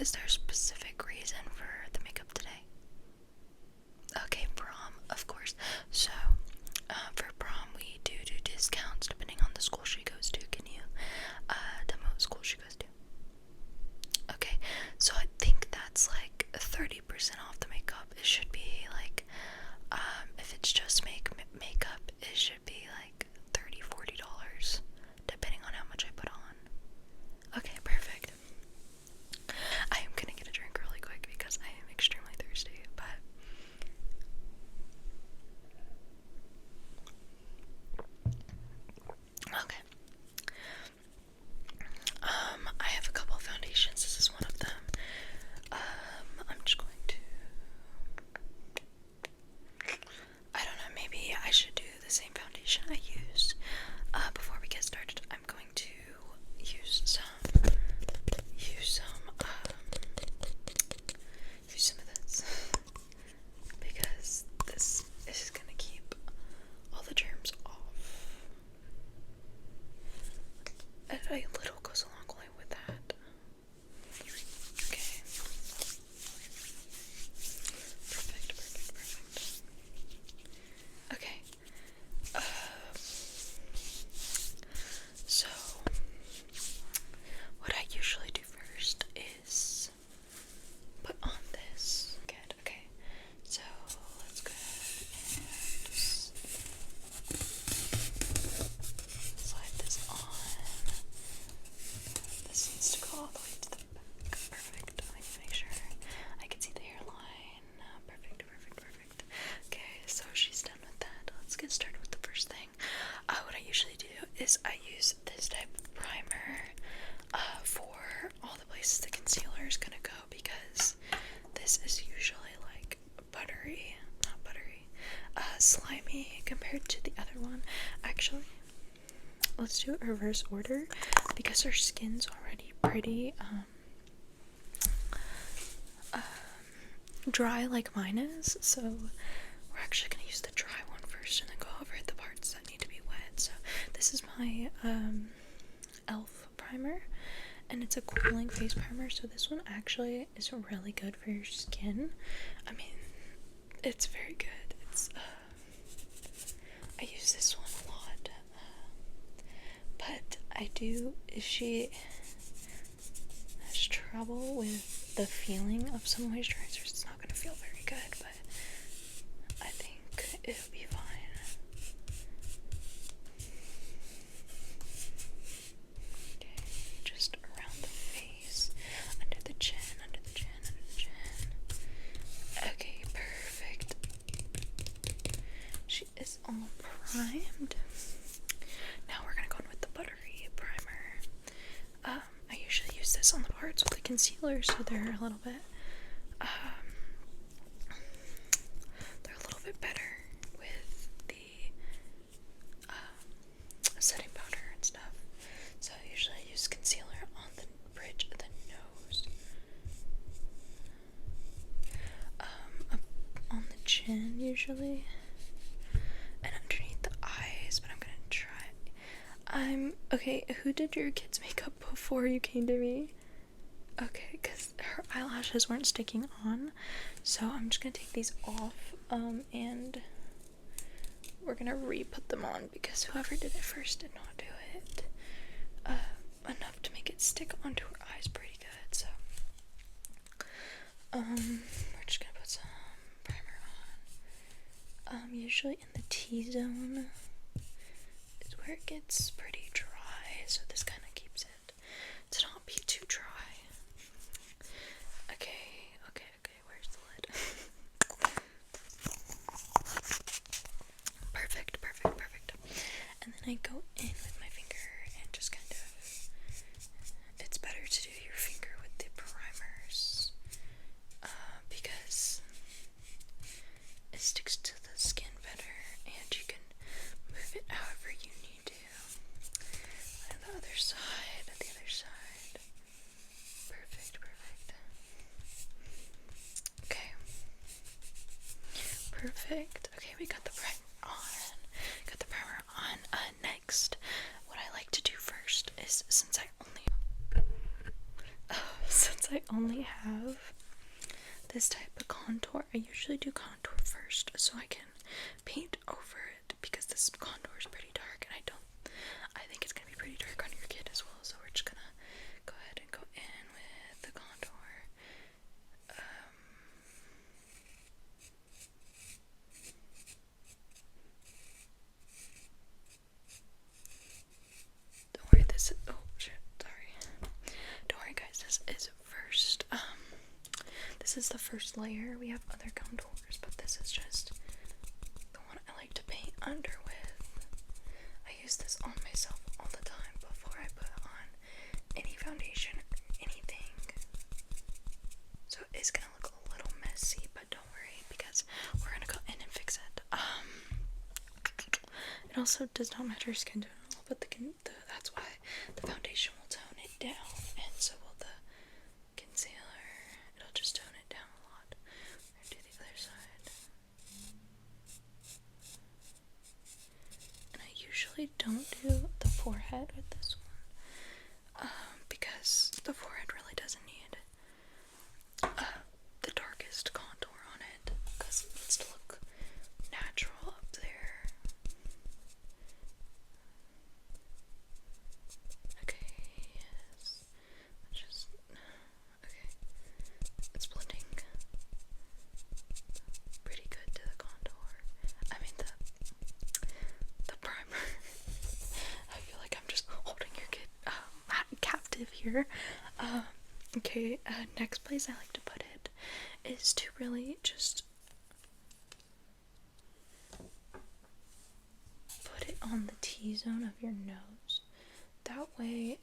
is there a specific reason for the makeup today? Okay, prom, of course. So, for prom, we do discounts depending on the school she goes to. Can you tell me what school she goes to? Okay, so I think that's like 30% off the makeup. It should be like, if it's just makeup, it should be like $30-$40, depending on how much I put on. Okay, perfect. I am gonna get a drink really quick because I am extremely thirsty, but okay. I have a couple of foundations. This is one of them. I'm just going to, I don't know, maybe I should do the same foundation I used before we get started. I'm going to use some of this because this is gonna keep all the germs off. And a little goes a long way with that. Okay. Perfect. Okay. So what I usually do first is put on this. Good. Okay. So let's go ahead and just slide this on. This needs to go all the way to the back. Perfect. I need to make sure I can see the hairline. Perfect. Okay, so she's done with that. Let's get started with the first thing. What I usually do is I use this type of primer for all the places the concealer is gonna go, because this is usually like slimy compared to the other one. Actually, let's do it reverse order because her skin's already pretty dry like mine is, so we're actually gonna use the dry one first and then go over the parts that need to be wet. So this is my e.l.f. primer, and it's a cooling face primer, so this one actually is really good for your skin. I mean, it's very good. It's I use this one a lot, but I do, if she has trouble with the feeling of some moisturizers, it's not going to feel very good, but I think it'll be fine. Okay, just around the face, under the chin. Okay, perfect. She is all primed. Now we're gonna go in with the buttery primer. I usually use this on the parts with the concealer, so they're a little bit better with the setting powder and stuff. So usually I use concealer on the bridge of the nose, up on the chin usually, and underneath the eyes, but I'm gonna try. Okay, who did your kids' makeup before you came to me? Okay, because her eyelashes weren't sticking on, so I'm just gonna take these off, and we're gonna re-put them on because whoever did it first did not do it enough to make it stick onto her eyes pretty good. So we're just gonna put some primer on. Usually in the T-zone is where it gets pretty dry, so this kind of keeps it to not be too dry. Okay, where's the lid? Perfect. And then I go in with my finger and just kind of, it's better to do your finger with the primers, because it sticks to the skin better and you can move it however you need to. And the other side. Perfect. Okay, we got the primer on. Next, what I like to do first is, since I only since I only have this type of contour, I usually do contour first so I can paint over it, because this contour is pretty dark and I think it's gonna be pretty dark on your kid as well, so we're just gonna go ahead and go in with the contour. Don't worry, don't worry guys, this is first, this is the first layer. We have other contours, but this is just the one I like to paint under with. I use this on myself all the time before I put on any foundation or anything. So it's gonna look a little messy, but don't worry, because we're gonna go in and fix it. It also does not matter skin tone, but that's why the foundation will tone it down, and so will the concealer. It'll just tone it down a lot. We're gonna do the other side. And I usually don't do the forehead with this one, because the forehead really doesn't need the darkest contour on it, because it needs to look natural up there. Okay, yes. Okay. It's blending pretty good to the contour. I mean the primer. I feel like I'm just holding your kid captive here. Okay, next place I like to put it is to really just put it on the T-zone of your nose. That way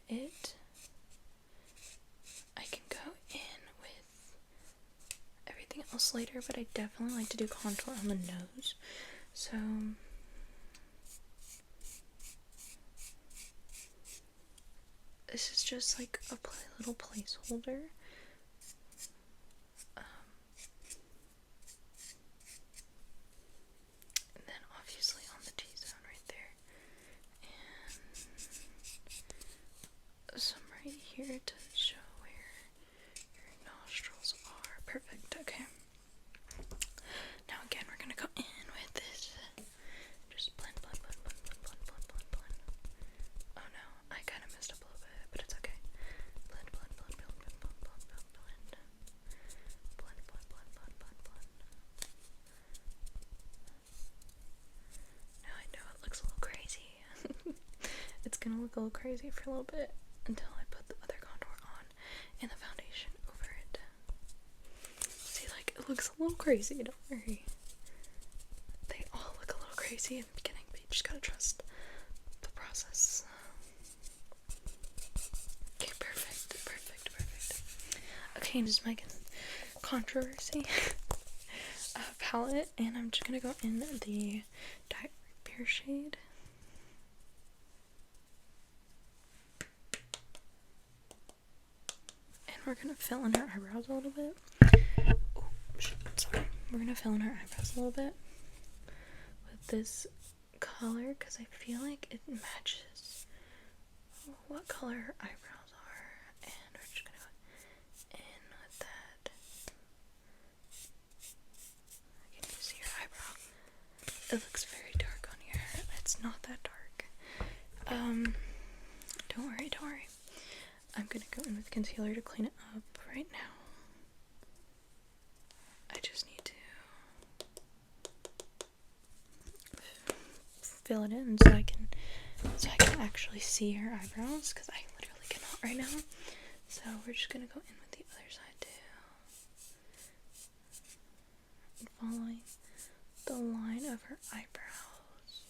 I can go in with everything else later, but I definitely like to do contour on the nose. So this is just like a little placeholder. And then obviously on the T-zone right there. And some right here to show where your nostrils are. Perfect, okay. Now again, we're gonna go in with this. Just blend, blend, blend, blend, blend, blend, blend, blend, blend. Oh no, I kind of messed up a little bit, but it's okay. Blend, blend, blend, blend, blend, blend, blend, blend, blend. Blend, blend, blend, blend, blend, blend. Now I know it looks a little crazy. It's gonna look a little crazy for a little bit until I put the other contour on and the foundation over it. See, like, it looks a little crazy, don't worry. They all look a little crazy in the beginning, but you just gotta trust the process. Okay, perfect, perfect, perfect. Okay, this is my controversy palette, and I'm just gonna go in the Diet Beer shade. And we're gonna fill in our eyebrows a little bit. Oh, shit, sorry. We're gonna fill in our eyebrows a little bit with this color, because I feel like it matches what color her eyebrows are, and we're just gonna go in with that. Can you see your eyebrow? It looks very dark on your hair. It's not that dark. Don't worry, don't worry. I'm gonna go in with concealer to clean it up right now. I just need to fill it in so I can actually see her eyebrows, because I literally cannot right now. So we're just gonna go in with the other side too, and following the line of her eyebrows.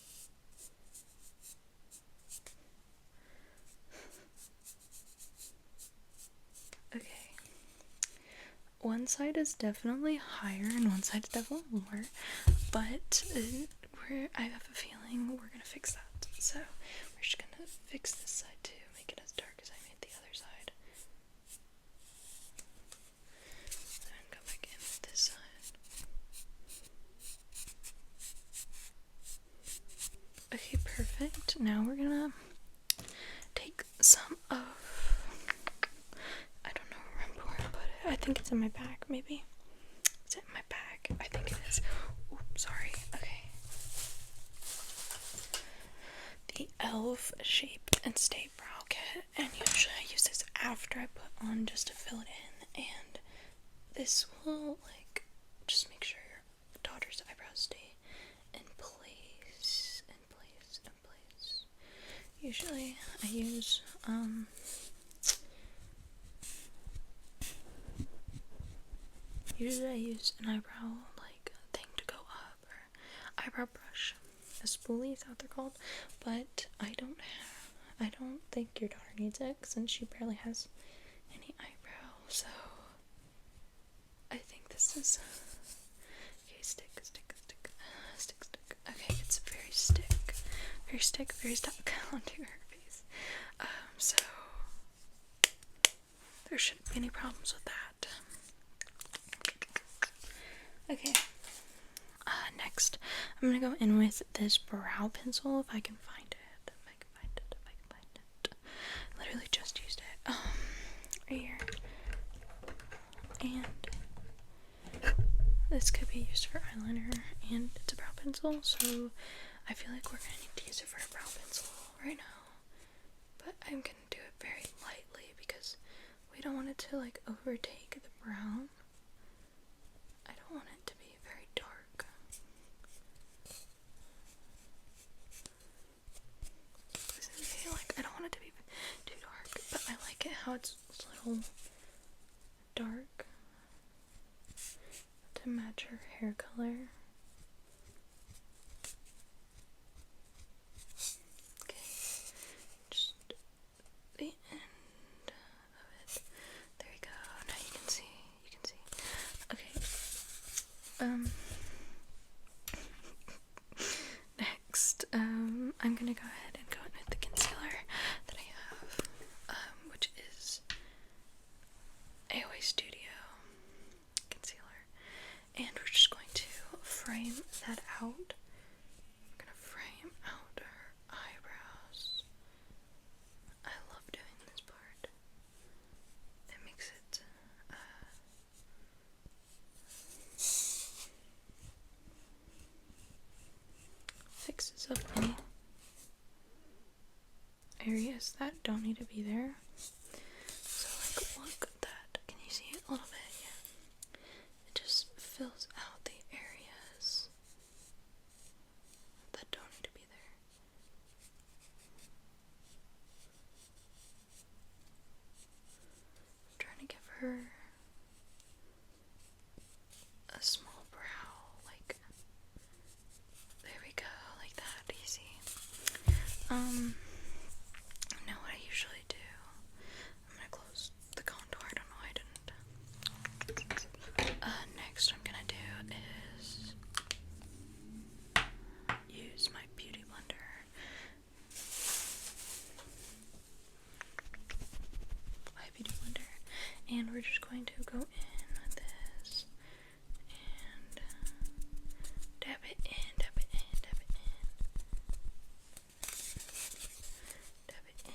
Okay. One side is definitely higher and one side is definitely lower, but I have a feeling we're gonna fix that. So we're just gonna fix this side too, make it as dark as I made the other side. Then go back in with this side. Okay, perfect. Now we're gonna take some of, I don't know, remember think it's in my bag, maybe. Is it in my bag? I think it is. Oops, sorry. Okay. The e.l.f. Shape and Stay Brow Kit, and usually I use this after I put on just to fill it in, and this will, like, just make sure your daughter's eyebrows stay in place, Usually I use, an eyebrow, like, thing to go up, or eyebrow brush. A spoolie is what they're called, but I don't think your daughter needs it, since she barely has any eyebrow, so I think this is, okay, stick, okay, it's very very stuck onto her face, so there shouldn't be any problems with that. Okay, next, I'm gonna go in with this brow pencil, if I can find it. Literally just used it, right here. And this could be used for eyeliner, and it's a brow pencil, so I feel like we're gonna need to use it for a brow pencil right now. But I'm gonna do it very lightly because we don't want it to, like, overtake the brown. I don't want it to be very dark. I don't want it to be too dark, but I like it how it's a little dark to match her hair color. Okay, just the end of it. There you go. Now you can see. Okay. Next, I'm gonna go ahead and go in with the concealer that I have, which is AOA Studio concealer, and we're just going to frame that out. We're gonna frame out her eyebrows. I love doing this part. It makes it, fixes up any areas that don't need to be there. So, like, look at that. Can you see it a little bit? Yeah. It just fills out the areas that don't need to be there. I'm trying to give her a small brow, like, there we go, like that, easy. Now what I usually do, I'm gonna close the contour, I don't know why I didn't. Next I'm gonna do is use my beauty blender. And we're just going to go in with this and dab it in, dab it in, dab it in, dab it in.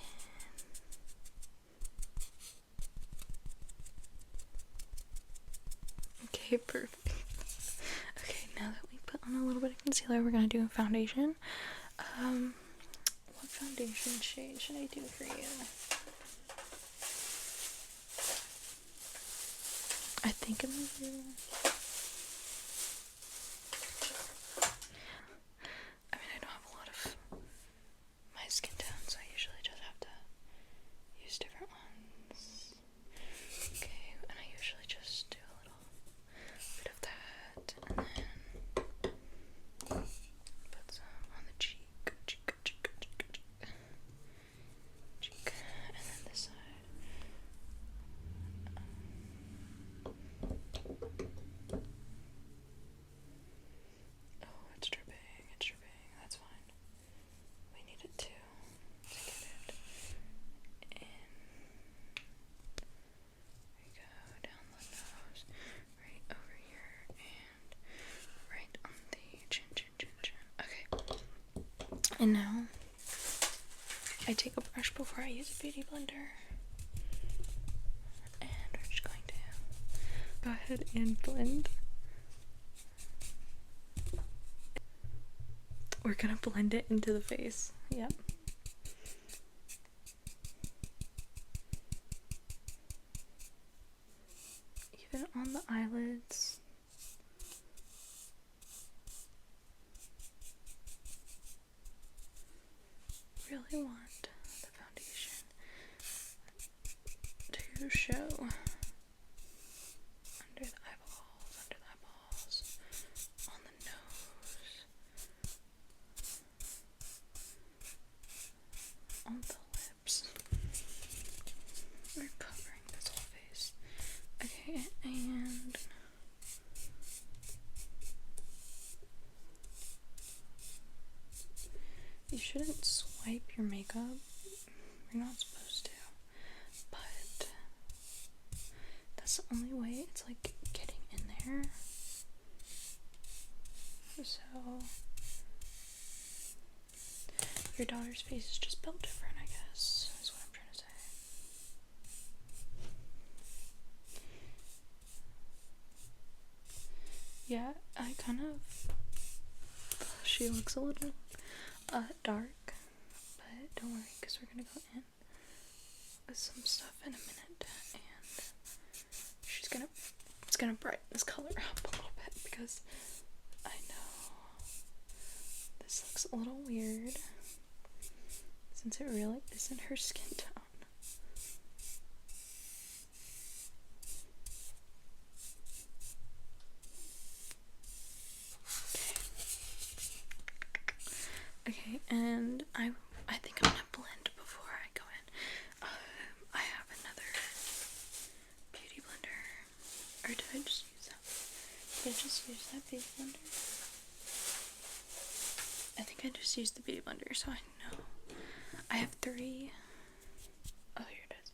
Okay, perfect. Okay, now that we put on a little bit of concealer, we're gonna do a foundation. What foundation shade should I do for you? I think I'm gonna do, I mean, I don't have a lot of my skin tone, so I usually just have to use different ones. Okay, and I usually just do a little bit of that, and then put some on the cheek, and then this side. Oh, it's dripping, that's fine. We need it to get it in. There you go, down the nose, right over here, and right on the chin. Okay. And now, I take a brush before I use a beauty blender. And we're just going to Go ahead and blend. We're gonna blend it into the face. Yep. Even on the eyelids. Really want the foundation to show under the eyeballs, on the nose, on the lips. We're covering this whole face. Okay, and you shouldn't swipe your makeup. You're not supposed to. But that's the only way it's like getting in there. So your daughter's face is just built different, I guess, is what I'm trying to say. Yeah, I kind of, she looks a little dark, but don't worry, because we're gonna go in with some stuff in a minute, and it's gonna brighten this color up a little bit, because I know this looks a little weird, since it really isn't her skin tone. Okay, and I think I'm gonna blend before I go in. I have another beauty blender, or did I just use that? Did I just use that beauty blender? I think I just used the beauty blender, so I know. I have 3. Oh, here it is.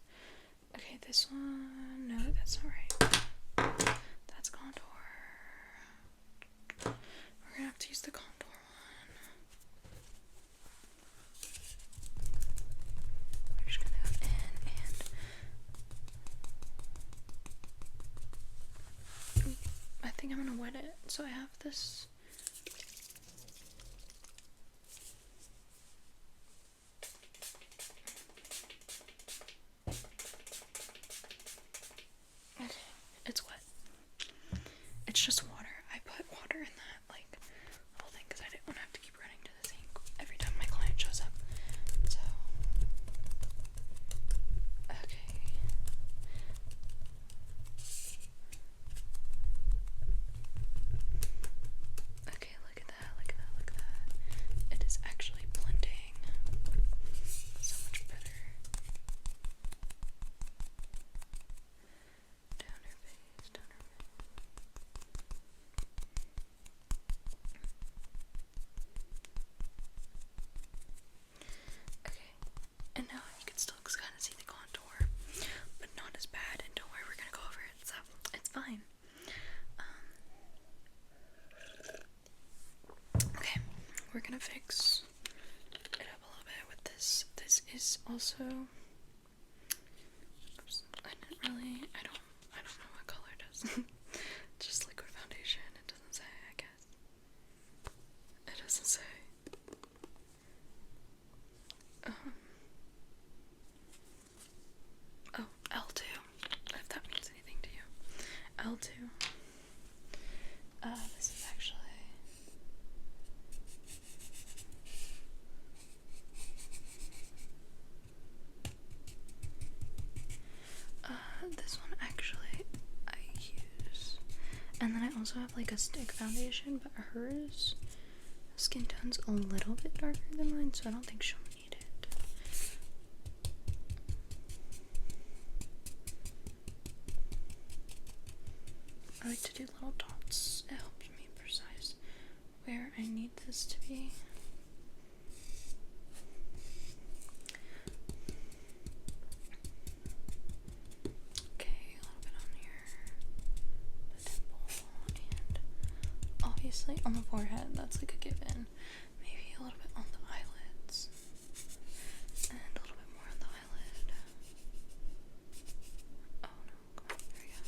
Okay, this one. No, that's not right. That's contour. We're gonna have to use the contour one. We're just gonna go in and I think I'm gonna wet it. So I have this. Okay, it's wet. It's just water. I put water in that like whole thing because I didn't want to have to keep running to the sink every time my client shows up. So okay. Okay, look at that, look at that, look at that. It is actually blending so much better. Down her face, down her face. Okay, and now you can still kind of see the contour, but not as bad, and don't worry, we're gonna go over it, so it's fine. Okay, we're gonna fix it up a little bit with this. This is also, oops, I don't know what color it is. Just liquid foundation, it doesn't say, I guess. It doesn't say. Oh, L2, if that means anything to you. L2. This is actually this one actually I use, and then I also have like a stick foundation, but hers skin tone's a little bit darker than mine, so I don't think she'll need it. I like to do little dots. It helps me precise where I need this to be. Okay, a little bit on here, the temple, and obviously on the forehead, that's like a given. Maybe a little bit on the eyelids, and a little bit more on the eyelid. Oh no, come on, there we go.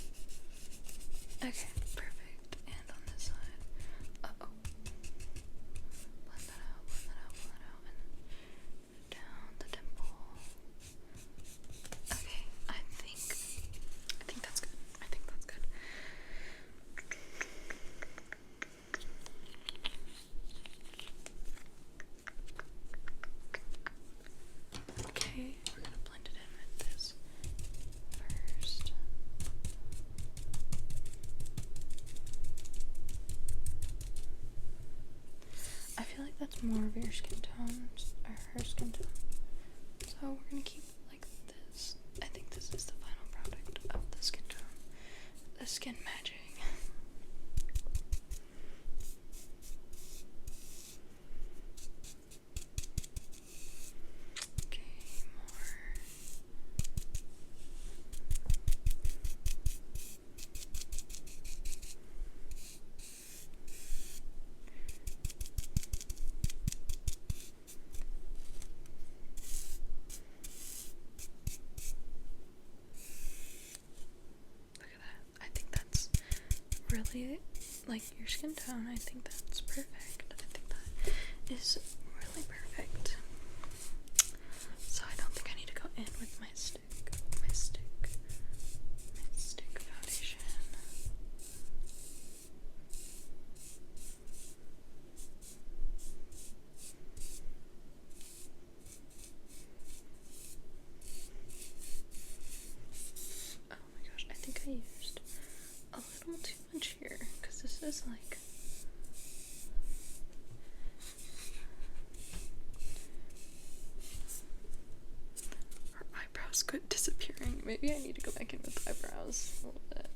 that's more of your skin tone, or her skin tone. So we're gonna keep it like this. I think this is the final product of the skin tone. The skin magic. Okay, more. Look at that. I think that's really like your skin tone. I think that's perfect. I think that is really perfect. So I don't think I need to go in with my stick foundation. Oh my gosh, I think I used a little too much here, because this is like her eyebrows quit disappearing. Maybe I need to go back in with eyebrows a little bit.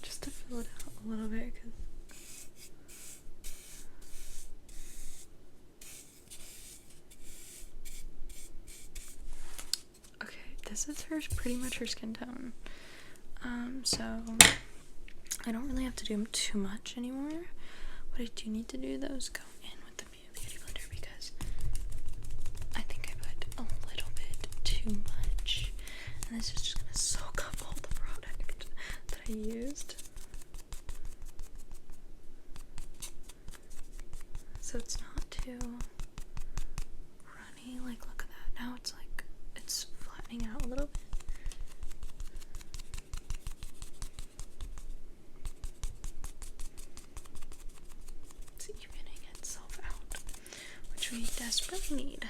Just to fill it out a little bit, because this is pretty much her skin tone. So I don't really have to do too much anymore. What I do need to do though is go in with the beauty blender, because I think I put a little bit too much, and this is just gonna soak up all the product that I used. So it's not too runny. Like, look at that. Now it's like it's flattening out a little bit. It's evening itself out, which we desperately need.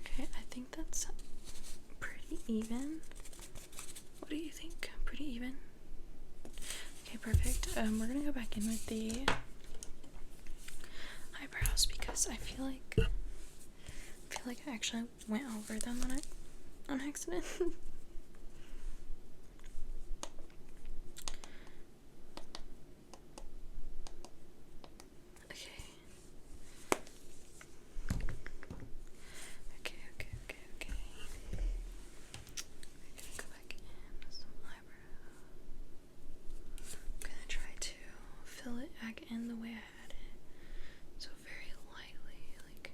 Okay, I think that's pretty even. What do you think? Pretty even? Okay, perfect. We're gonna go back in with the eyebrows, because I feel like I actually went over them on accident. Okay. We're gonna go back in with some eyebrow. I'm gonna try to fill it back in the way I had it. So very lightly, like,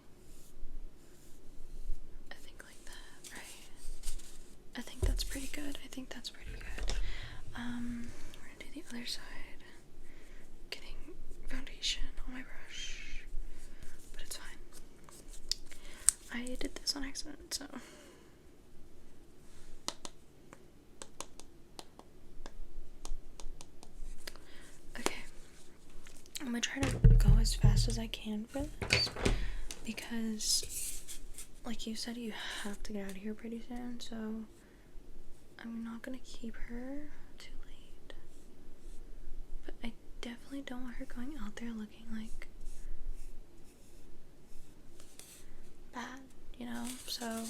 I think like that, right? I think that's pretty good. We're gonna do the other side. Getting foundation on my brush, but it's fine. I did this on accident, so. Okay. I'm gonna try to go as fast as I can for this, because, like you said, you have to get out of here pretty soon, so I'm not gonna keep her too late. But I definitely don't want her going out there looking like bad, you know? So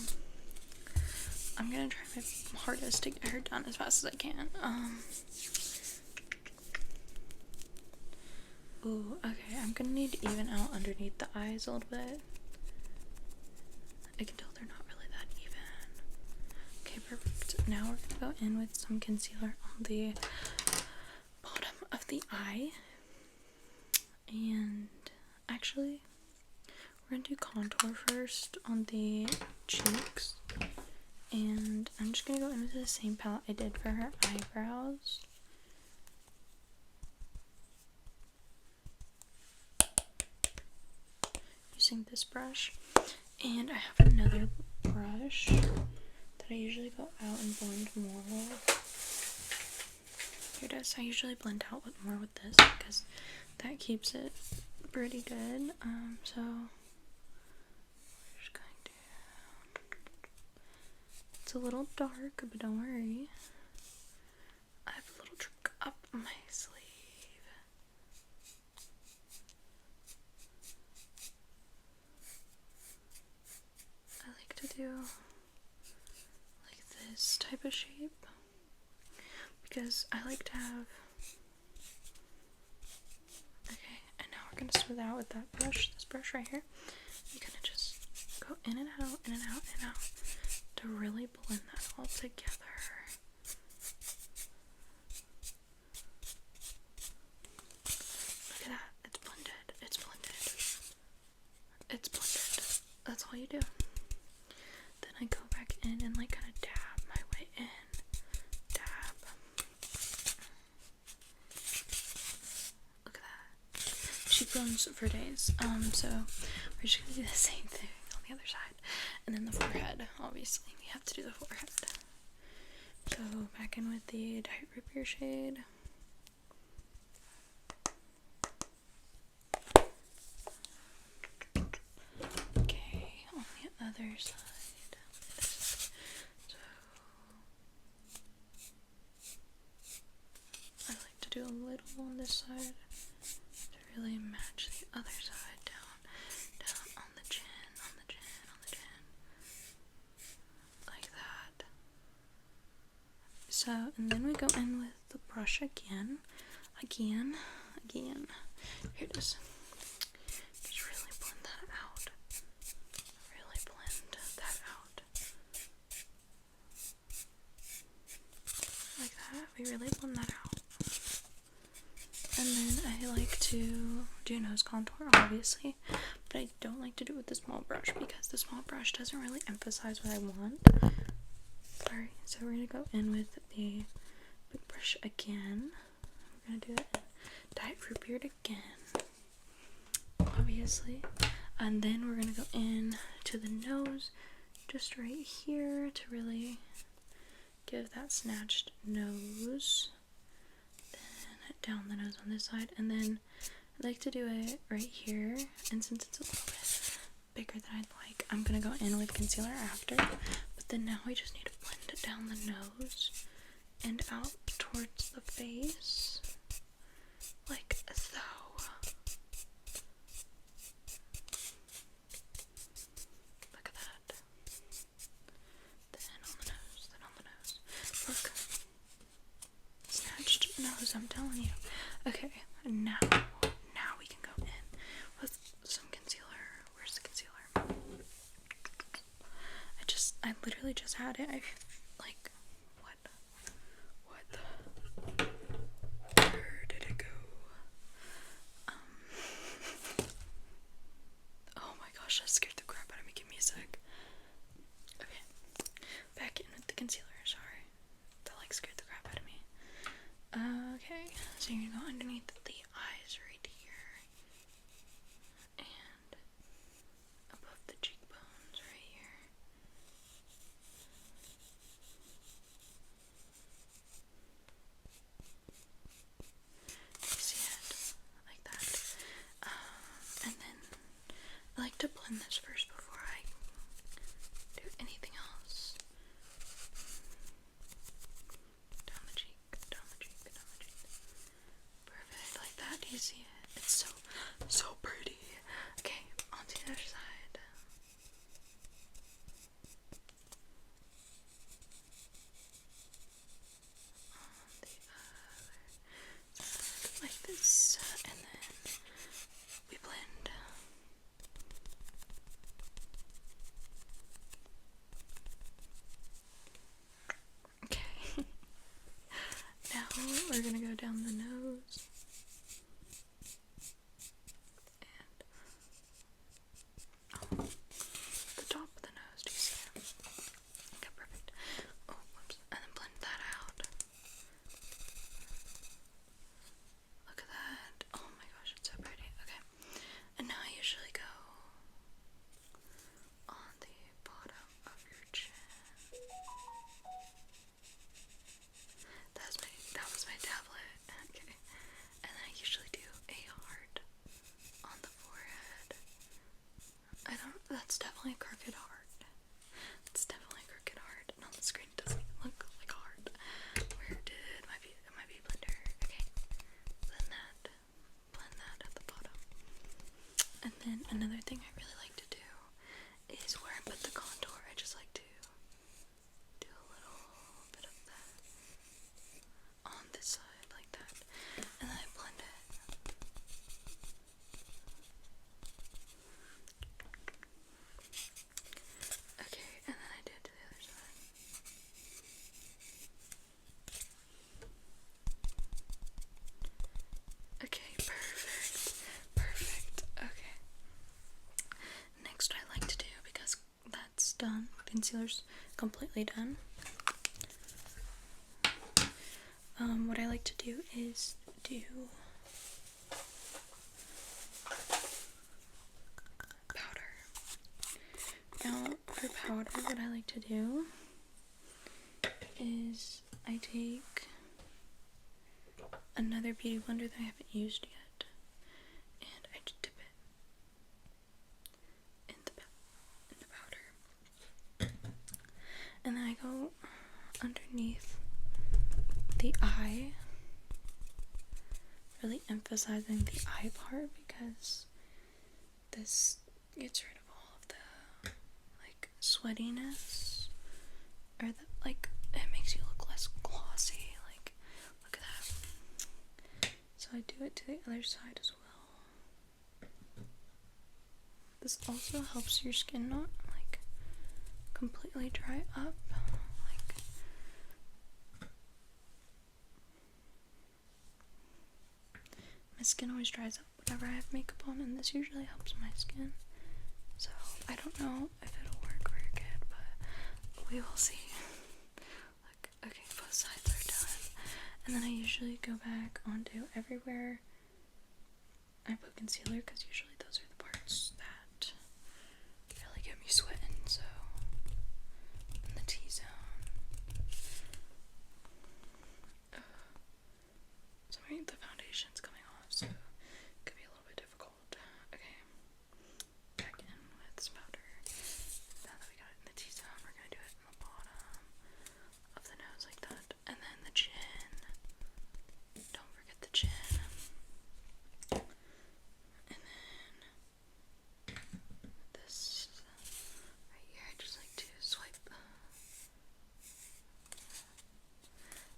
I'm gonna try my hardest to get her done as fast as I can. Ooh, okay, I'm gonna need to even out underneath the eyes a little bit. I can tell they're not really that even. Okay, perfect. Now we're gonna go in with some concealer on the bottom of the eye. And actually, we're gonna do contour first on the cheeks. And I'm just gonna go in with the same palette I did for her eyebrows. Using this brush. And I have another brush that I usually go out and blend more with. here it is. I usually blend out more with this because that keeps it pretty good. So we're just going to. It's a little dark, but don't worry. I have a little trick up my sleeve. I like to do like this type of shape because I like to have. Okay, and now we're gonna smooth out with that brush, this brush right here. You're gonna just go in and out, in and out, in and out to really blend that all together. Look at that, it's blended, it's blended, it's blended. That's all you do. Then I go back in and like kind of dab my way in. Dab. Look at that. Cheekbones for days. So we're just gonna do the same thing on the other side. And then the forehead, obviously. We have to do the forehead. So back in with the Diet Root Beer shade. Okay, on the other side. So I like to do a little on this side to really match the other side down on the chin, on the chin, on the chin. Like that. So, and then we go in with the brush again. Again. Here it is. Just really blend that out. Really blend that out. Like that. We really blend that out. And then I like to do nose contour, obviously, but I don't like to do it with the small brush because the small brush doesn't really emphasize what I want. Sorry. So we're gonna go in with the big brush again. We're gonna do it. Diet Fruit Beard again, obviously, and then we're gonna go in to the nose, just right here to really give that snatched nose. Then down the nose on this side, and then I like to do it right here. And since it's a little bit bigger than I'd like, I'm gonna go in with concealer after. But then now we just need to blend it down the nose and out towards the face. Like so. Look at that. Then on the nose, then on the nose. Look. Snatched nose, I'm telling you. Okay, now we can go in with some concealer. Where's the concealer? I literally just had it. Where did it go? Oh my gosh, that scared the crap out of me. Give me a sec. Okay. Back in with the concealer, sorry. That scared the crap out of me. Okay. So you're gonna go underneath the eyes right here. And above the cheekbones right here. You see it? Like that. And then I like to blend this first before I do anything else. Down the cheek, down the cheek, down the cheek. Perfect, like that. Do you see it? It's so pretty. Okay, on to the other side. On the other side, like this, and then we blend. Okay. Now we're gonna go down the nose. And the top of the nose, do you see it? Okay, perfect. Oh, whoops. And then blend that out. Look at that. Oh my gosh, it's so pretty. Okay. And now I usually go on the bottom of your chin. That was my tablet. It's definitely a crooked heart. It's definitely a crooked heart. And on the screen it doesn't even look like a heart. Where did my beauty blender? Okay. Blend that at the bottom. And then another thing I really like to do is where I put the contour, I just like to do a little bit of that on this side like that. And then I blend it. Okay, and then I do it to the other side. Okay, perfect. Okay. Next I like to do, because that's done, concealer's completely done. What I like to do is do powder. Now, for powder, what I like to do is I take another beauty blender that I haven't used yet, and I just dip it in the powder, and then I go underneath the eye, really emphasizing the eye part, because this gets rid of all of the like sweatiness, or the like, it makes you look less glossy. Like, look at that. So I do it to the other side as well. This also helps your skin not like completely dry up. Like, my skin always dries up whenever I have makeup on, and this usually helps my skin. So I don't know if it'll work very good, but we will see. Look, okay, both sides are done. And then I usually go back onto everywhere I put concealer, because usually those are the parts that really get me sweating. So, in the T-zone. Sorry, the foundation's coming off, so it could be a little bit difficult. Okay, back in with some powder. Now that we got it in the T-zone, we're gonna do it in the bottom of the nose like that, and then the chin. Don't forget the chin. And then this right here, I just like to swipe.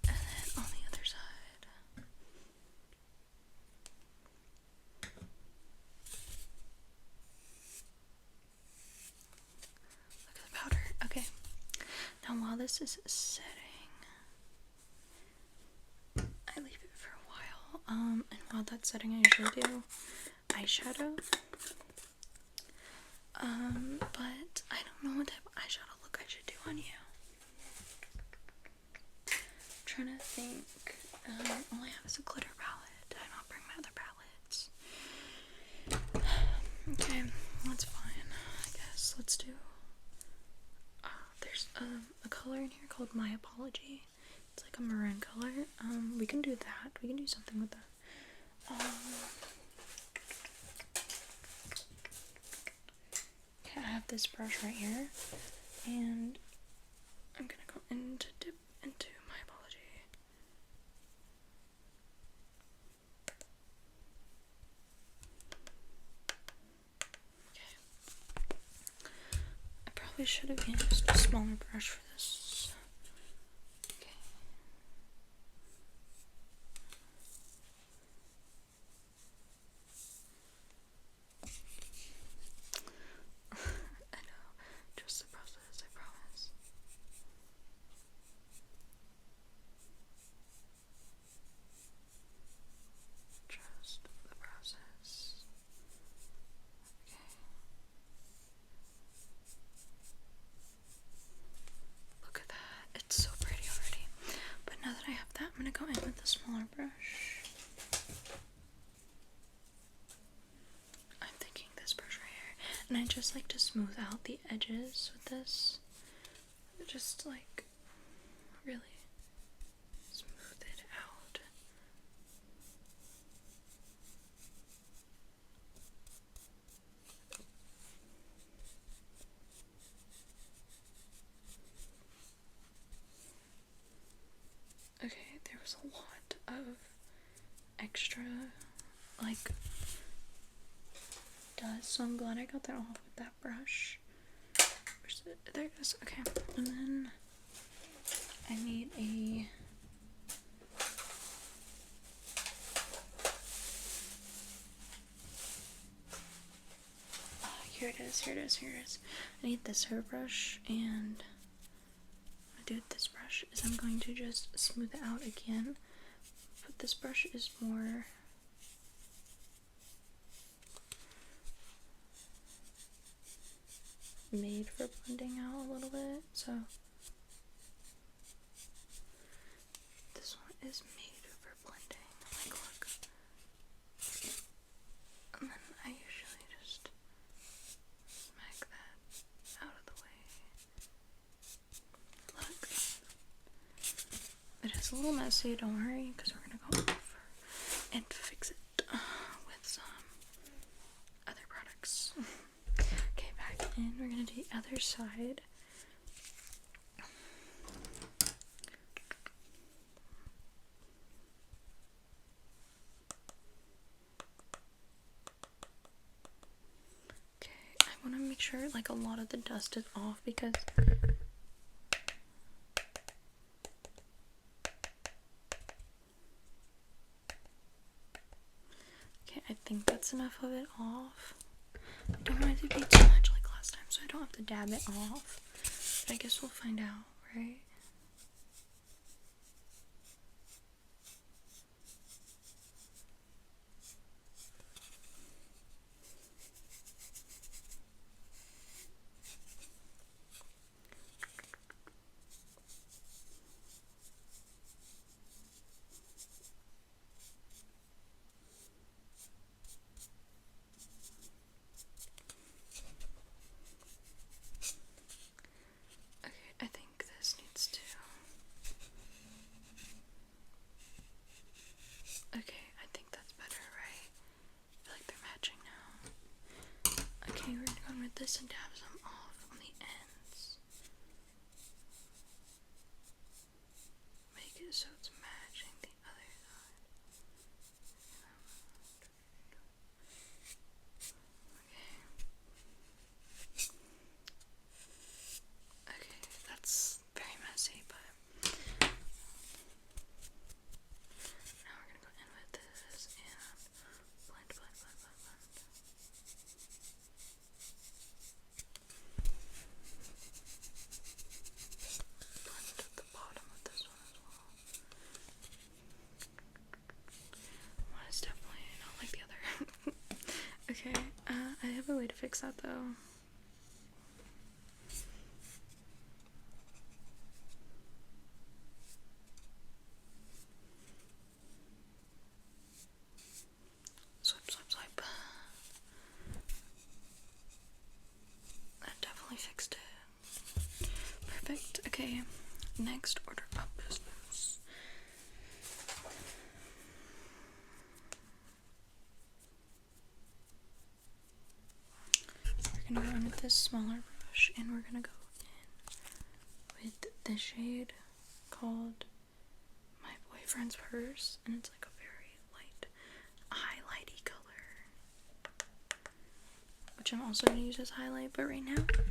And then on the other side. Look at the powder. Okay. Now while this is setting, I leave it for a while. And while that's setting, I usually do eyeshadow. But I don't know what type of eyeshadow look I should do on you. I'm trying to think. All I have is a glitter palette. I don't bring my other palettes. Okay, that's fine, I guess. Let's do. There's a color in here called My Apology. It's like a maroon color. We can do that. We can do something with that. Okay, I have this brush right here, and I'm gonna go in to dip into My Apology. Okay. I probably should have used a smaller brush for this. Okay. I know. Trust the process, I promise. Trust the process. Okay. Look at that. It's so pretty already. But now that I have that, I'm gonna go in with a smaller brush. I'm thinking this brush right here. And I just like to smooth out the edges with this. Just like really smooth it out. Okay, there was a lot of extra, like, dust, so I'm glad I got that off with that brush. Where's it? There it is. Okay, and then I need a here it is. I need this hairbrush, and what I do with this brush is I'm going to just smooth it out again. But this brush is more made for blending out a little bit, so this one is made for blending. Like, look. And then I usually just smack that out of the way. Look. It is a little messy, don't worry, because we're gonna go over and fix it with some other products. Okay, back in. We're gonna do the other side. Okay, I want to make sure like a lot of the dust is off because okay, I think that's enough of it off. I don't want it to be too much like last time, so I don't have to dab it off. But I guess we'll find out, right? I think this needs to. Okay, I think that's better, right? I feel like they're matching now. Okay, we're gonna go with this and dab some off on the ends. Make it so it's matching the other side. Okay, that's very messy, but now we're gonna go in with this and blend. Blend at the bottom of this one as well. One is definitely not like the other. Okay, I have a way to fix that though. Swipe. That definitely fixed it. Perfect. Okay, next order of business. We're gonna go in with this smaller brush, and we're gonna go in with this shade called My Boyfriend's Purse, and it's like a very light, highlighty color, which I'm also gonna use as highlight. But right now, I'm gonna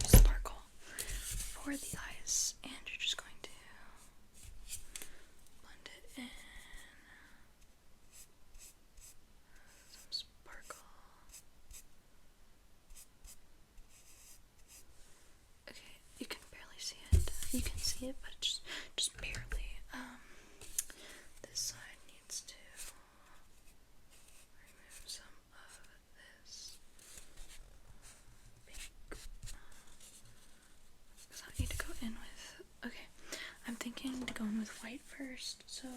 use sparkle for the eyes, and you're just going to blend it in. Some sparkle. Okay, you can barely see it. You can see it, but it's just barely. This side needs to remove some of this pink. Because I need to go in with. Okay, I'm thinking to go in with white first, so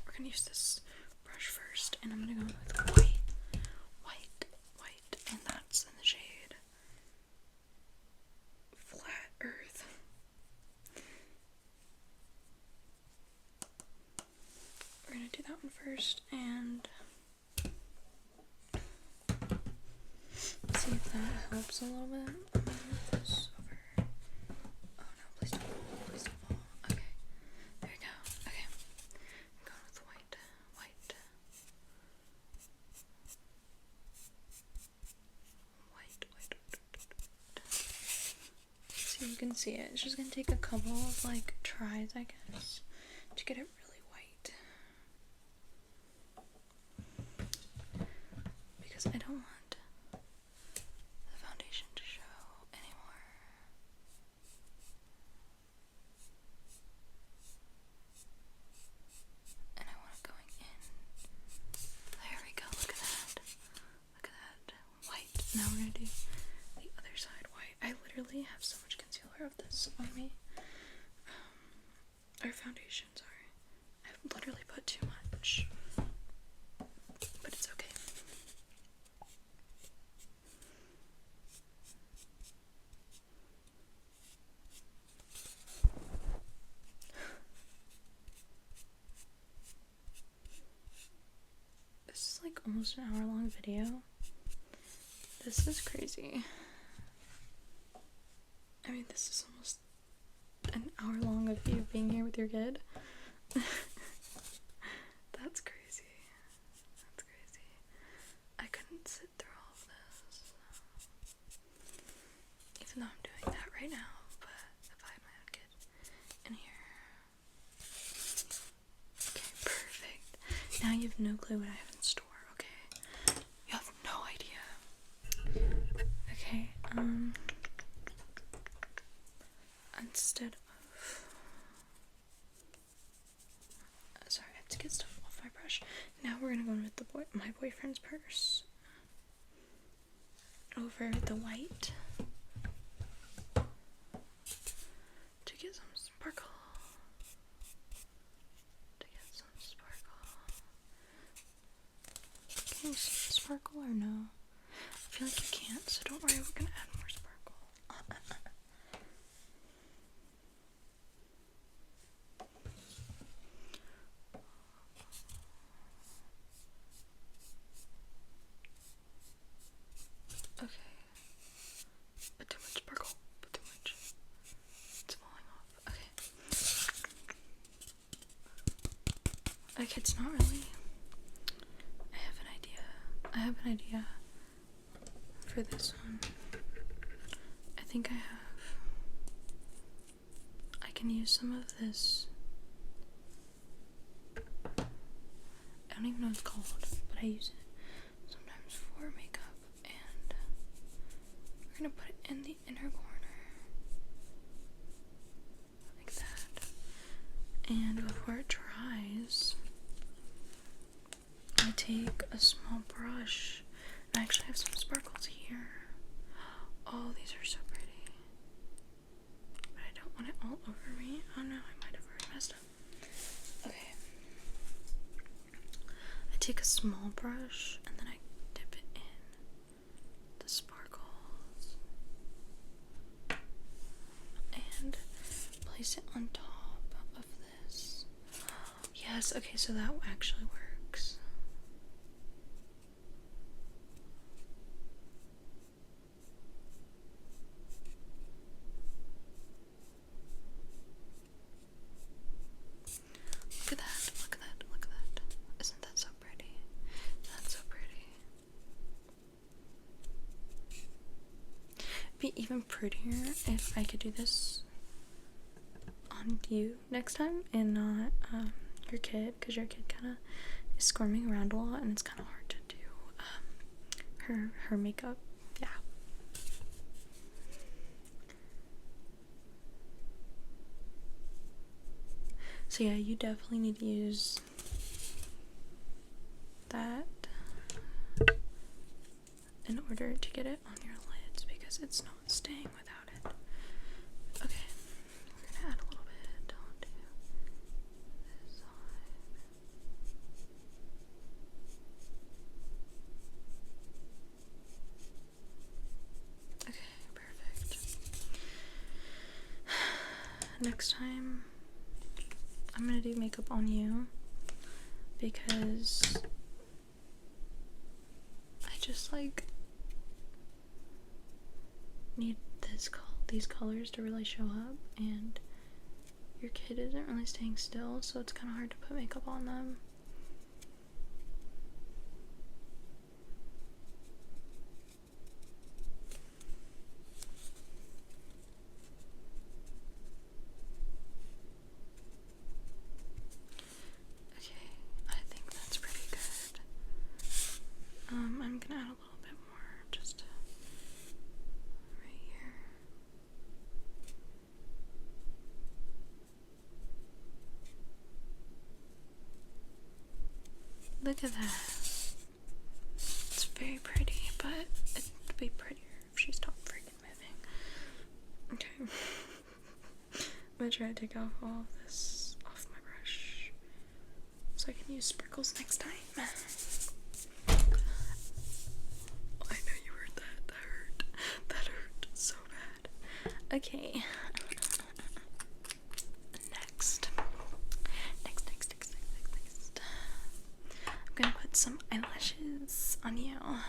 we're gonna use this brush first, and I'm gonna go in with white, and that's in the shade Flat Earth. We're gonna do that one first, and see if that helps a little bit. I'm gonna move this over. Oh no, please don't fall. Okay. can see it. It's just gonna take a couple of like tries, I guess, to get it really white. Because I don't want the foundation to show anymore. And I want it going in. There we go, look at that. Look at that. White. Now we're gonna do the other side white. I literally have so much concealer of this on me. Or foundation, sorry. I've literally put too much. But it's okay. This is like almost an hour-long video. This is crazy. I mean, this is almost an hour long of you being here with your kid. That's crazy. That's crazy. I couldn't sit through all of this. Even though I'm doing that right now, but if I had my own kid in here. Okay, perfect. Now you have no clue what I have in store, okay? You have no idea. Okay, instead of, sorry, I have to get stuff off my brush. Now we're gonna go in with my boyfriend's purse over the white to get some sparkle. Can you see the sparkle or no? I feel like you can't, so don't worry, we're gonna add more sparkle. Okay. Put too much sparkle. Put too much. It's falling off. Okay. Okay, it's not really. I have an idea for this one. I think I can use some of this. I don't even know what it's called, but I use it sometimes for makeup, and we're gonna put it in the inner corner like that. And before it dries, I take a small brush. I actually have some sparkles here. Oh, these are so pretty. But I don't want it all over me. Oh no, I might have already messed up. Okay. I take a small brush and then I dip it in the sparkles and place it on top of this. Yes, okay, so that actually works. Look at that, look at that, look at that. Isn't that so pretty? That's so pretty. It'd be even prettier if I could do this on you next time and not your kid, because your kid kind of is squirming around a lot and it's kind of hard to do her makeup. Yeah. So yeah, you definitely need to use that in order to get it on your lids because it's not staying without it. Okay, we're gonna add a little bit onto this side. Okay, perfect. Next time I'm gonna do makeup on you because I just like need these colors to really show up, and your kid isn't really staying still, so it's kind of hard to put makeup on them. Look at that. It's very pretty, but it'd be prettier if she stopped freaking moving. Okay. I'm gonna try to take off all of this off my brush so I can use sprinkles next time. I know you heard that. That hurt. That hurt so bad. Okay. Next. I'm gonna put some eyelashes on you. I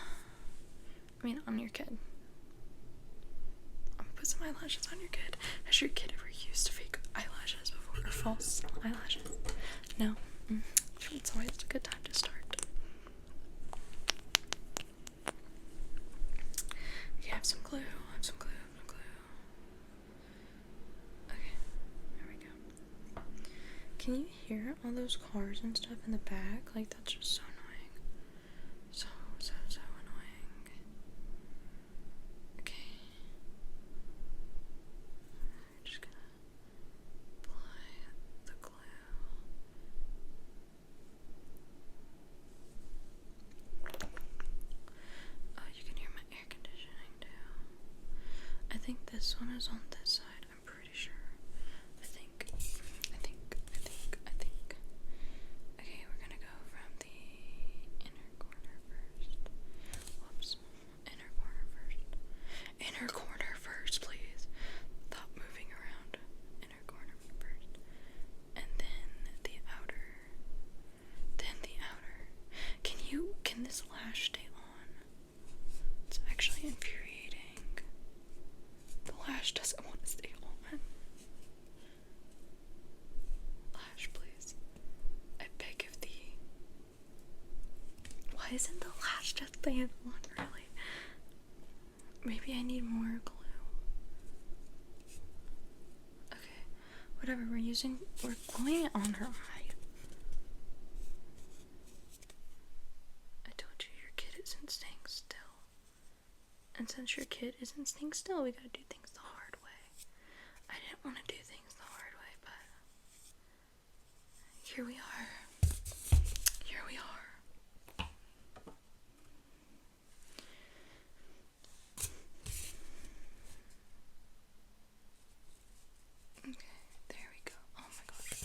mean, on your kid. I'm gonna put some eyelashes on your kid. Has your kid ever used fake eyelashes before? Or false eyelashes? No? It's always a good time to start. Okay, I have some glue. Okay, there we go. Can you hear all those cars and stuff in the back? Like, that's just so annoying. So annoying. Okay. I'm just gonna apply the glue. Oh, you can hear my air conditioning too. I think this one is on this side. I'm pretty sure. I think. Okay, we're gonna go from the inner corner first. Whoops. Inner corner first, please. Stop moving around. Inner corner first. And then the outer. Can this lash stay on? It's actually infuriating. The lash doesn't want to stay on. Lash, please. I beg of thee. Why isn't the lash just staying on, really? Maybe I need more glue. Okay, whatever, we're gluing it on her eye. I told you your kid isn't staying still. And since your kid isn't staying still, we gotta do things the hard way. I didn't want to do things the hard way, but here we are. Okay, there we go. Oh my gosh.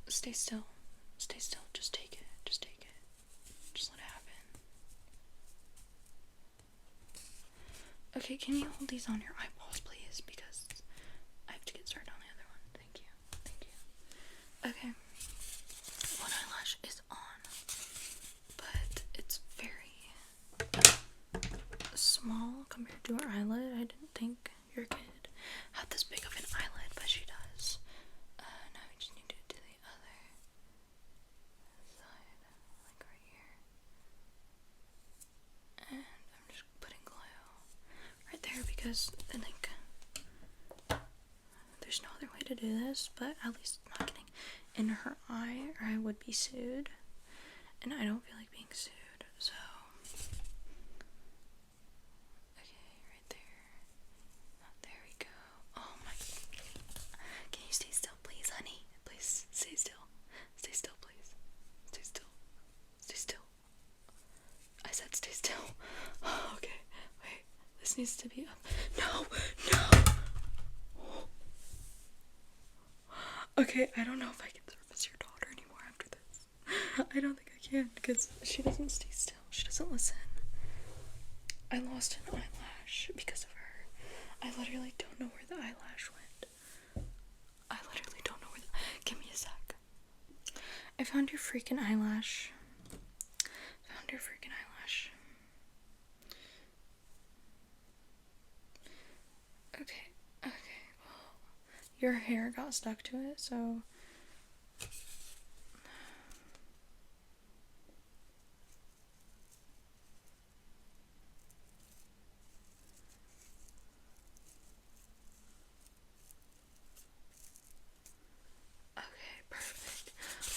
Stay still. Just take it. Just let it happen. Okay, can you hold these on your eyeballs, please? Because I have to get started on the other one. Thank you. Okay. One eyelash is on, but it's very small compared to her eyelid. I didn't think your kid had this big of an eyelid, but she does. Now we just need to do the other side, like right here. And I'm just putting glue right there because I think there's no other way to do this, but at least not getting in her eye or I would be sued. And I don't feel like being sued, so okay, right there. There we go. Oh my. Can you stay still, please, honey? Please stay still. Stay still, please. Stay still. I said stay still. Okay. Wait. This needs to be up. No. Okay, I don't know if I can service your daughter anymore after this. I don't think I can because she doesn't stay still. She doesn't listen. I lost an eyelash because of her. I literally don't know where the eyelash went. Give me a sec. I found your freaking eyelash. Okay. Well, your hair got stuck to it, so.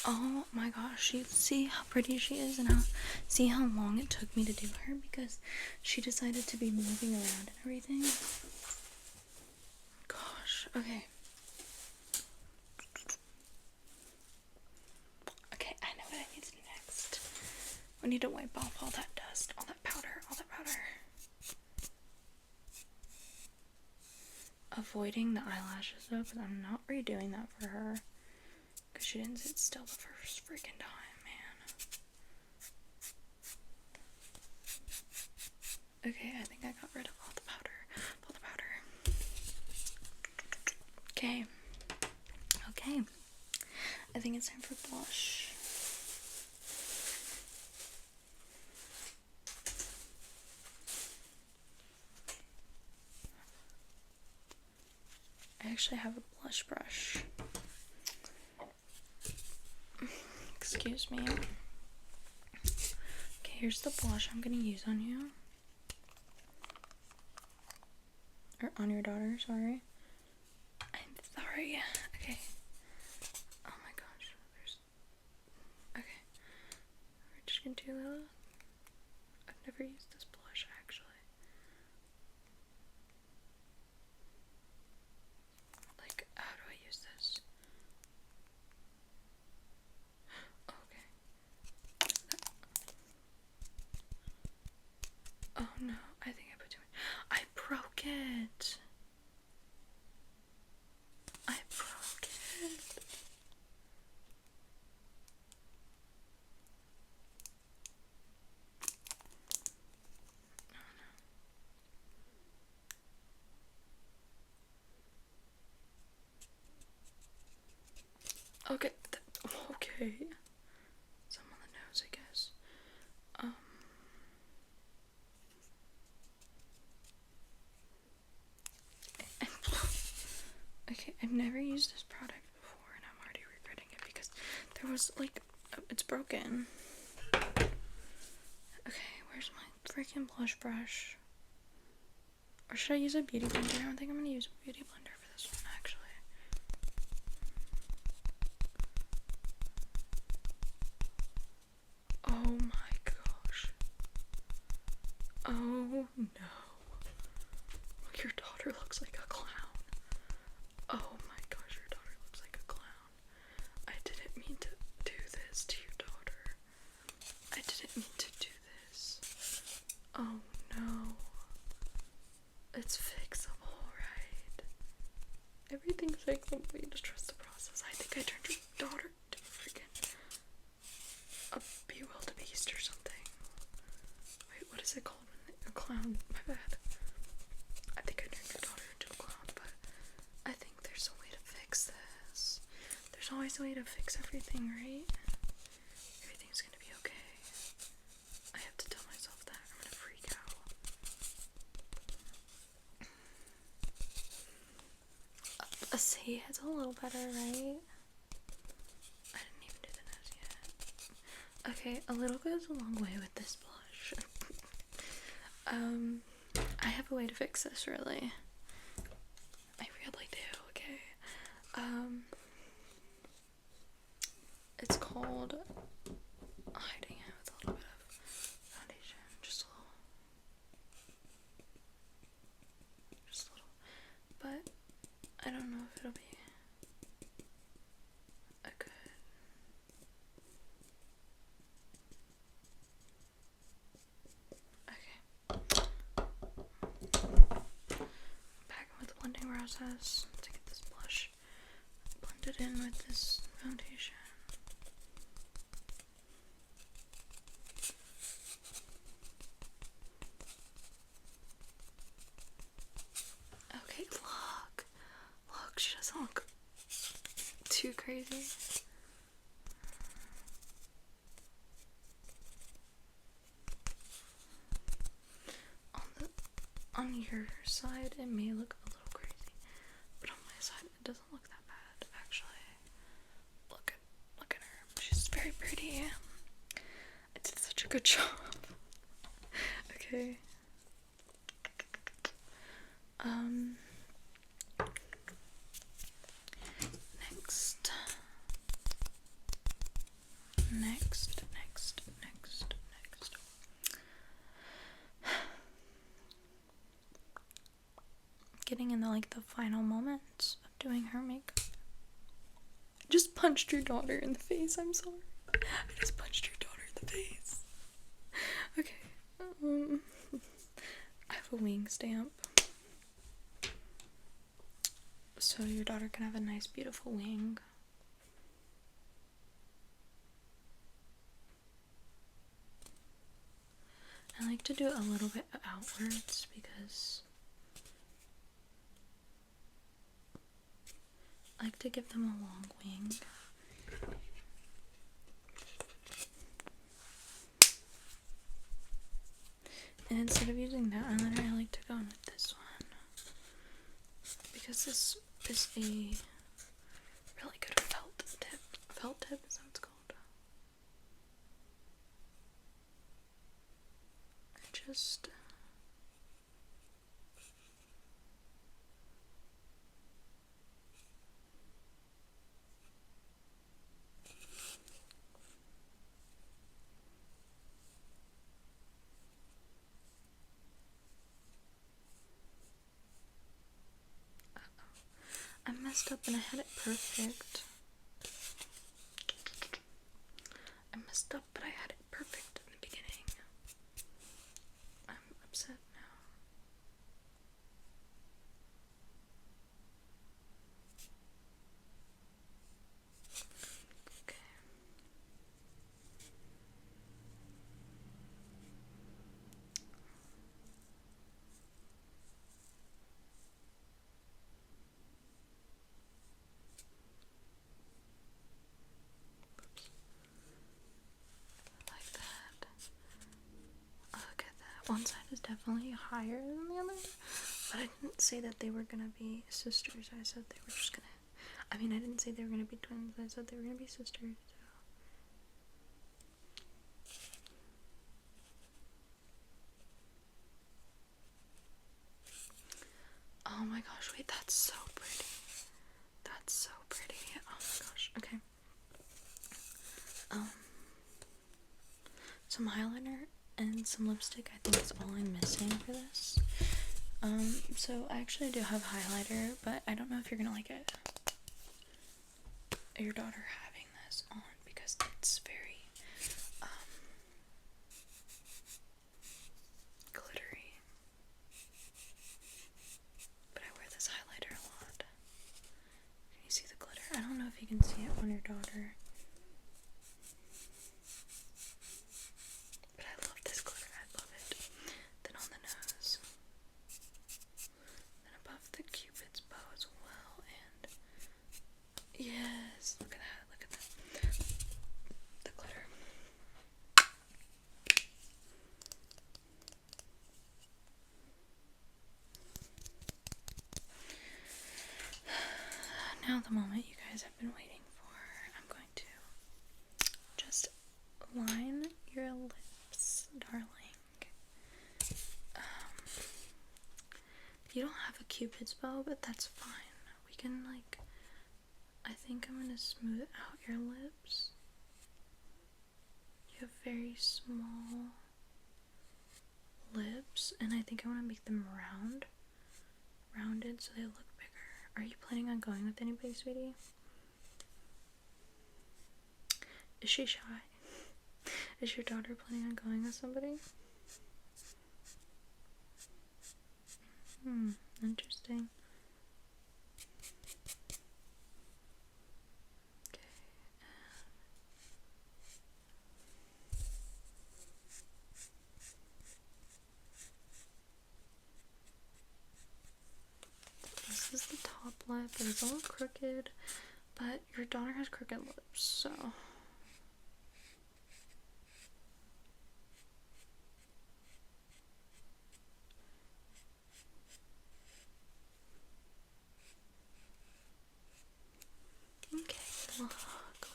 Oh my gosh, you see how pretty she is and see how long it took me to do her because she decided to be moving around and everything. Gosh, okay. Okay, I know what I need to do next. We need to wipe off all that dust, all that powder, all that powder. Avoiding the eyelashes though, because I'm not redoing that for her. Because she didn't sit still the first freaking time, man. Okay, I think I got rid of all the powder. All the powder. Okay. Okay. I think it's time for blush. I actually have a blush brush. Excuse me. Okay, here's the blush I'm gonna use on you. Or on your daughter, sorry. I'm sorry. Okay. Oh my gosh. Okay. We're just gonna do a little. I've never used this blush actually. Like, how do I use this? Okay. Oh no, I think I put too much. I broke it. I broke it. Oh no. Okay. Okay. Some on the nose, I guess. Okay, I've never used this product before and I'm already regretting it because there was like, it's broken. Okay, where's my freaking blush brush? Or should I use a beauty blender? I don't think I'm gonna use a beauty blender for this one actually. Oh my gosh. Oh no. Your daughter looks like a clown. Oh my gosh, your daughter looks like a clown. I didn't mean to do this to your daughter. I didn't mean to do this. Oh no. It's fixable, right? Everything's fixable. You just trust the process. I think I turned your daughter to freaking a bewildebeest or something. Wait, what is it called when a clown? My bad. I think I turned your daughter into a clown, but I think there's a way to fix this. There's always a way to fix everything, right? Everything's gonna be okay. I have to tell myself that. I'm gonna freak out. See, it's a little better, right? I didn't even do the nose yet. Okay, a little goes a long way with this blush. I have a way to fix this, really. I really do, okay? It's called hiding it with a little bit of foundation. Just a little. But I don't know if it'll be a good. Okay. Back with the blending process to get this blush blended in with this foundation. Okay, look, she doesn't look too crazy. On your side, it may look a little crazy, but on my side, it doesn't look that bad, actually. Look at her. She's very pretty. I did such a good job. Okay. Next. Getting in the final moments of doing her makeup. I just punched your daughter in the face. I'm sorry. I just punched your daughter in the face. Okay. I have a wing stamp. So your daughter can have a nice, beautiful wing. I like to do it a little bit outwards because I like to give them a long wing. And instead of using that eyeliner, I like to go in with this one. Because this is a really good felt tip. Felt tip is that what it's called? Just I messed up and I had it perfect. I messed up, but I had it perfect in the beginning. I'm upset now. Okay. Like that. Oh, look at that. One side is definitely higher than the other. But I didn't say that they were gonna be sisters. I said they were just gonna. I mean, I didn't say they were gonna be twins. I said they were gonna be sisters. Oh my gosh, wait, that's so pretty. That's so pretty. Oh my gosh. Okay. Some eyeliner and some lipstick I think is all I'm missing for this. So I actually do have highlighter, but I don't know if you're gonna like it. Your daughter having this on because it's very glittery. But I wear this highlighter a lot. Can you see the glitter? I don't know if you can see it on your daughter. But I love this glitter. I love it. Then on the nose. Then above the Cupid's bow as well. And yes, look at that. Look at that. The glitter. Now the moment you guys have been waiting for. I'm going to just line your lips, darling. You don't have a Cupid's bow, but that's fine. We can, like, I think I'm gonna smooth out your lips. You have very small lips, and I think I want to make them rounded so they look bigger. Are you planning on going with anybody, sweetie? Is she shy? Is your daughter planning on going with somebody? Interesting. Okay. This is the top lip. It is a little crooked, but your daughter has crooked lips, so. Okay, look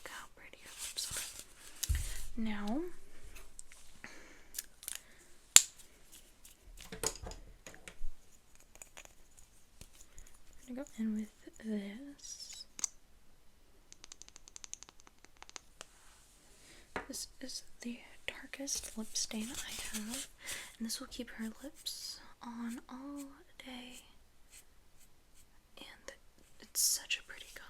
how pretty your lips are. Now, I'm gonna go in with this. This is the darkest lip stain I have, and this will keep her lips on all day. And it's such a pretty color.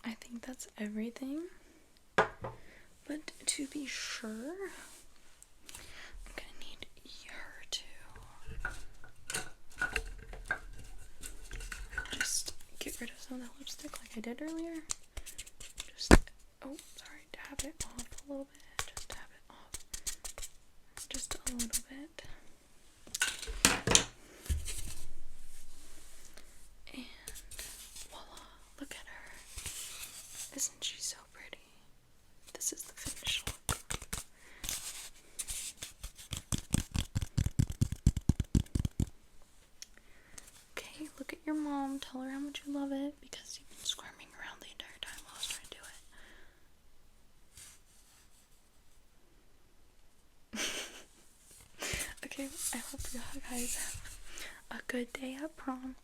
I think that's everything. But to be sure, I'm gonna need her to just get rid of some of the lipstick like I did earlier. Just, oh, sorry, dab it off a little bit. Just dab it off. Just a little bit. And voila, look at her. Isn't she so pretty? This is the finished look. Okay, look at your mom. Tell her how much you love it because you've been squirming around the entire time while I was trying to do it. Okay, I hope you guys have a good day at prom.